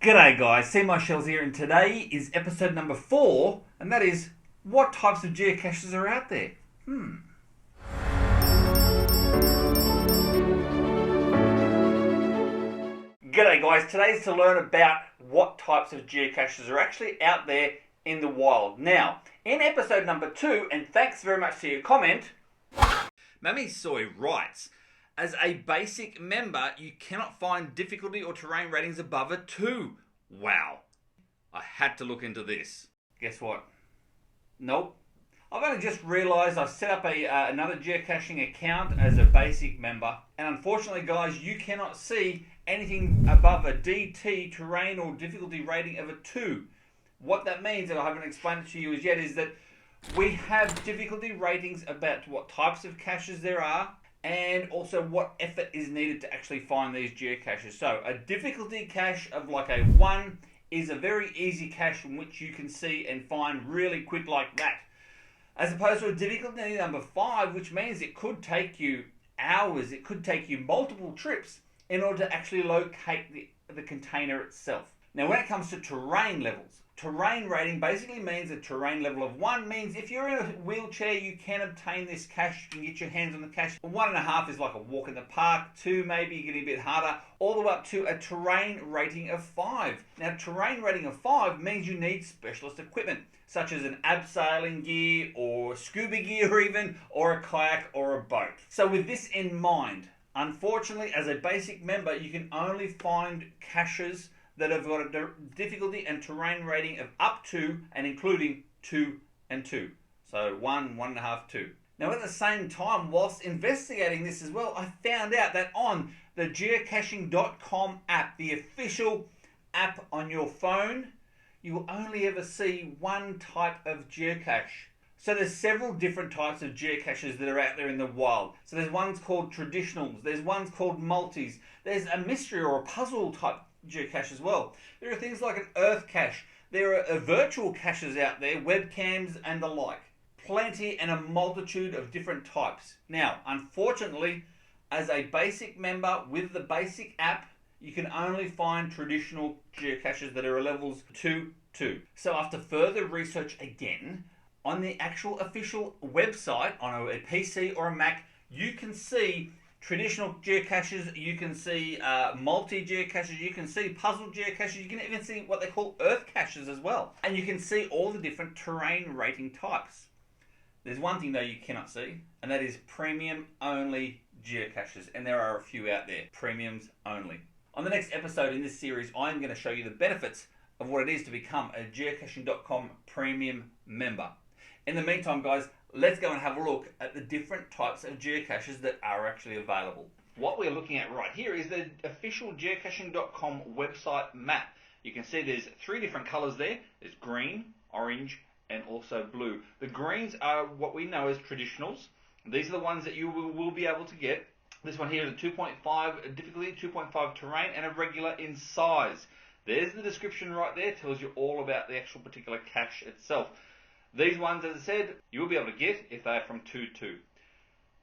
G'day guys, See My Shells here, and today is episode number 4, and that is what types of geocaches are out there. G'day guys, today's to learn about what types of geocaches are actually out there in the wild. Now, in episode number 2, and thanks very much for your comment, Mammy Soy writes, as a basic member, you cannot find difficulty or terrain ratings above a 2. Wow. I had to look into this. Guess what? Nope. I've only just realised I've set up another geocaching account as a basic member, and unfortunately guys, you cannot see anything above a DT terrain or difficulty rating of a 2. What that means, and I haven't explained it to you as yet, is that we have difficulty ratings about what types of caches there are, and also what effort is needed to actually find these geocaches. So a difficulty cache of like a 1 is a very easy cache in which you can see and find really quick like that. As opposed to a difficulty number 5, which means it could take you hours, it could take you multiple trips in order to actually locate the container itself. Now when it comes to terrain levels, terrain rating basically means a terrain level of 1 means if you're in a wheelchair you can obtain this cache, you can get your hands on the cache. 1.5 is like a walk in the park, 2 maybe getting a bit harder, all the way up to a terrain rating of 5. Now terrain rating of 5 means you need specialist equipment such as an abseiling gear or scuba gear even, or a kayak or a boat. So with this in mind, unfortunately as a basic member you can only find caches that have got a difficulty and terrain rating of up to and including 2 and 2. So 1, 1.5, 2. Now at the same time, whilst investigating this as well, I found out that on the geocaching.com app, the official app on your phone, you will only ever see one type of geocache. So there's several different types of geocaches that are out there in the wild. So there's ones called traditionals, there's ones called multis, there's a mystery or a puzzle type geocache as well. There are things like an earth cache. There are virtual caches out there, webcams and the like. Plenty and a multitude of different types. Now, unfortunately, as a basic member with the basic app, you can only find traditional geocaches that are levels 2, 2. So after further research again, on the actual official website, on a PC or a Mac, you can see traditional geocaches, you can see multi-geocaches, you can see puzzle geocaches, you can even see what they call earth caches as well. And you can see all the different terrain rating types. There's one thing though you cannot see, and that is premium only geocaches. And there are a few out there, premiums only. On the next episode in this series, I'm going to show you the benefits of what it is to become a geocaching.com premium member. In the meantime guys, let's go and have a look at the different types of geocaches that are actually available. What we're looking at right here is the official geocaching.com website map. You can see there's 3 different colors there. There's green, orange, and also blue. The greens are what we know as traditionals. These are the ones that you will be able to get. This one here is a 2.5 difficulty, 2.5 terrain, and a regular in size. There's the description right there. It tells you all about the actual particular cache itself. These ones, as I said, you will be able to get if they are from 2-2.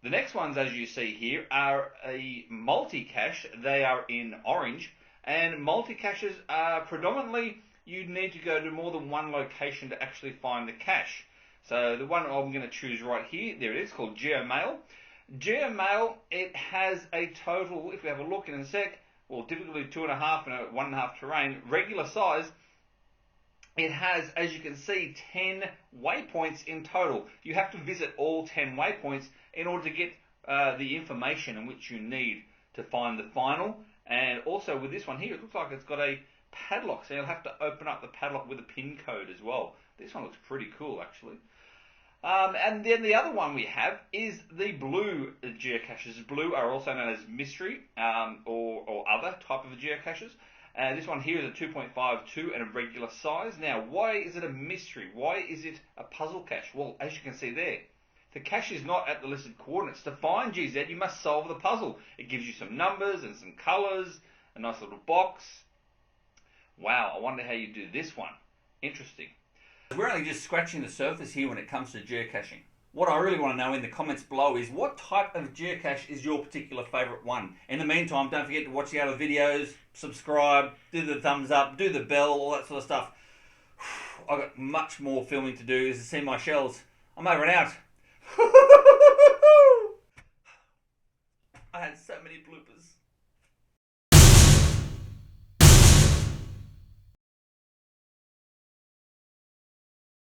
The next ones, as you see here, are a multi-cache. They are in orange, and multi-caches are predominantly you need to go to more than one location to actually find the cache. So the one I'm going to choose right here, there it is, called Geomail. Geomail, it has a total, if we have a look in a sec, well, typically 2.5 and a 1.5 terrain, regular size. It has, as you can see, 10 waypoints in total. You have to visit all 10 waypoints in order to get the information in which you need to find the final. And also with this one here, it looks like it's got a padlock, so you'll have to open up the padlock with a pin code as well. This one looks pretty cool actually. And then the other one we have is the blue geocaches. Blue are also known as mystery or other type of geocaches. This one here is a 2.52 and a regular size. Now, why is it a mystery? Why is it a puzzle cache? Well, as you can see there, the cache is not at the listed coordinates. To find GZ, you must solve the puzzle. It gives you some numbers and some colors, a nice little box. Wow, I wonder how you do this one. Interesting. We're only just scratching the surface here when it comes to geocaching. What I really want to know in the comments below is what type of geocache is your particular favourite one. In the meantime, don't forget to watch the other videos, subscribe, do the thumbs up, do the bell, all that sort of stuff. I've got much more filming to do. As to see my shells. I'm over and out. I had so many bloopers.